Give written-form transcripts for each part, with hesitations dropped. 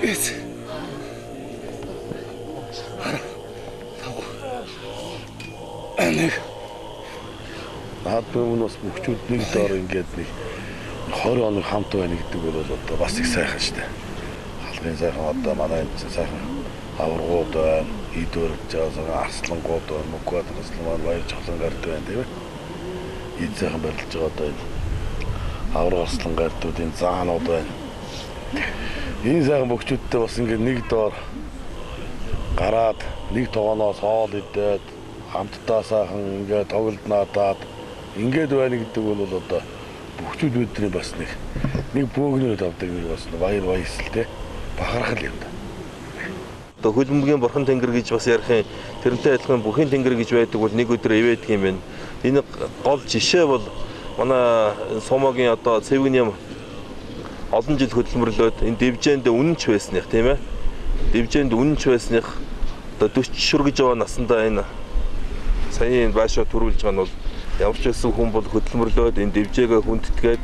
Эц. Нэг наадмын бас бүгчүүд нэг доор ингээд нэг 20 хоног хамт байна гэдэг бол одоо бас их сайхан шүү дээ. Халгын сайхан одоо манай энэ сайхан аваргууд байна, идвэрж байгаа арслангууд байна, мөквад арслан маань баяр чолон гард байна тийм ээ. Ид сайхан барилж байгаа одоо энэ авраг арслан гардууд энэ заанууд байна. Энэ сайхан бүгчүүдтэй бас ингээд нэг доор гараад нэг тогооноос хоол идээд хамтдаа сайхан ингээд тоглолт наадаад ингээд байна гэдэг бол одоо бүгчүүд өдрийн бас нэг бөөгнөд авдаг нэг бас баяр баясгалтай бахархал юм да. Одоо хөлбөмбөгийн бурхан тэнгэр гэж бас ярих юм тэрнтэй адилхан бүхэн тэнгэр гэж байдаг бол нэг өдөр ивэдэг юм байна. Энэ гол жишээ бол манай Сомогийн одоо цэвгэн олон жил хөдөлмөрлөөд энэ Дэвжээнд үнэнч байсных тийм ээ. Дэвжээнд үнэнч байсных одоо 40 шүргэж байгаа насандаа энэ саяын баашаа төрүүлж байгаа нь бол ямар ч байсан хүн бол хөдөлмөрлөөд энэ Дэвжээгээ хүндэтгээд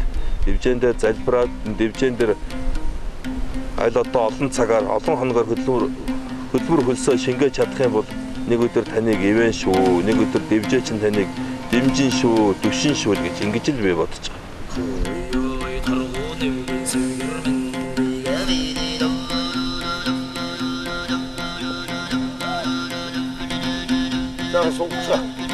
Дэвжээндээ залбираад энэ Дэвжээн дээр аль одоо олон цагаар олон хоногоор хөдөлмөр хөлсөө шингээж чадах юм бол нэг өдөр таныг ивэн шүү, нэг өдөр Дэвжээ чинь таныг дэмжин шүү, дүшин шүү гэж ингэж л би бодож байгаа. 자, 송사.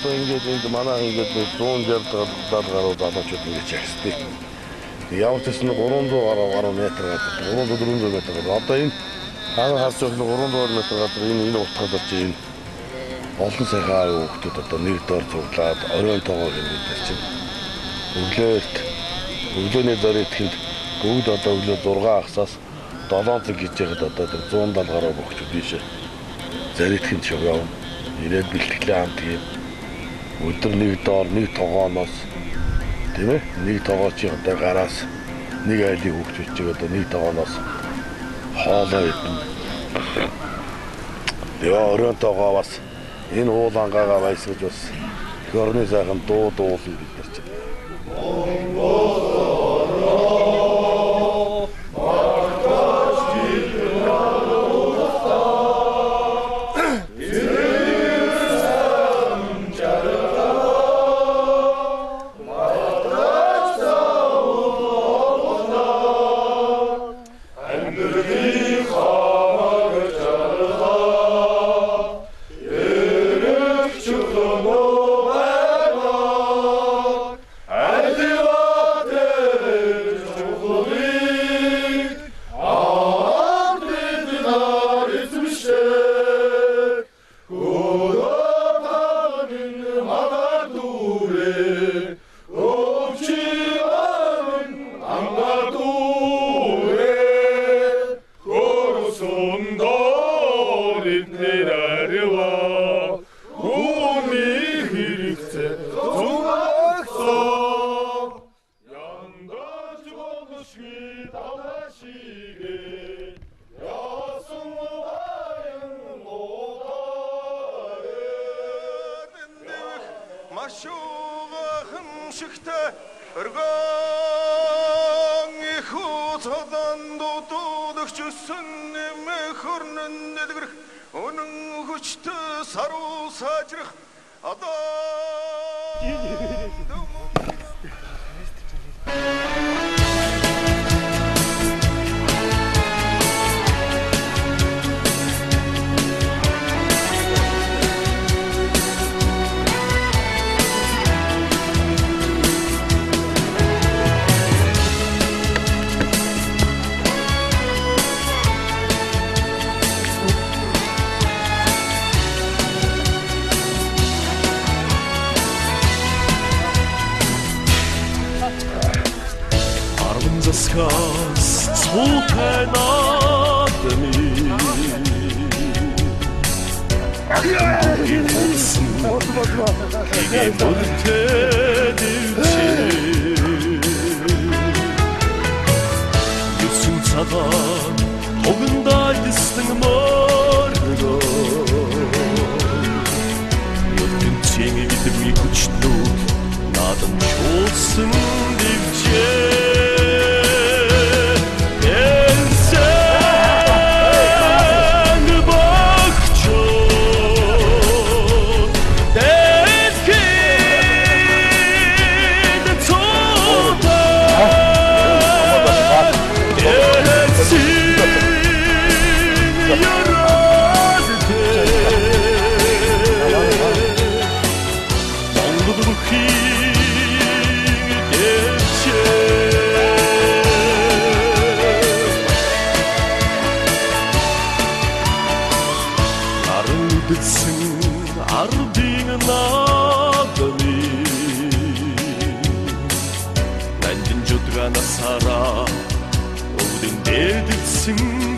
Одоо ингээд манай ингээд 160 гаруй залуучууд ингэж ярьстэй. Ямар ч гэсэн 300 гаруй метр гадар 300-400 метр гадар. Одоо энэ хаана харж байгаа 300 метр гадар энэ утгад чи энэ олон сайхан хүүхдүүд одоо нэг доор цуглаад оройн тоогоо хэмжиж чинь. Өглөөний зорилтынд бүгд одоо өглөө 6 агсаас 7 цаг гэж яхад одоо 170 гаруй хүүхдүүд ийшээ заритхын шог явна. Ирээд бэлтгэлээ хамт хийв. Өдөр нэг доор нэг тогооноос тийм ээ нэг тогооч одоо гараас нэг айлын хүүхдүүд чиг одоо нэг тогооноос хоолоо идэн. Тэгээ оройн тоогоо бас энэ уулангаа баясгаж бас хөрний сайхан дуулна бид нар чинь. Машуга хэмшигтэй өргөн их уцадан дутуулагч өсөн нэмэх хөрнөн дэлгэрэх өнөн хүчтэй саруу сажрах одоо Сказ цвутай надми И волсын Ине мөртедивче Юсун цагаан Тогындай дистің морго Өртін теңі бітімі күчтік Надым чолсын девче Ардын надами Нандин жутгана сара Өвден дедитсің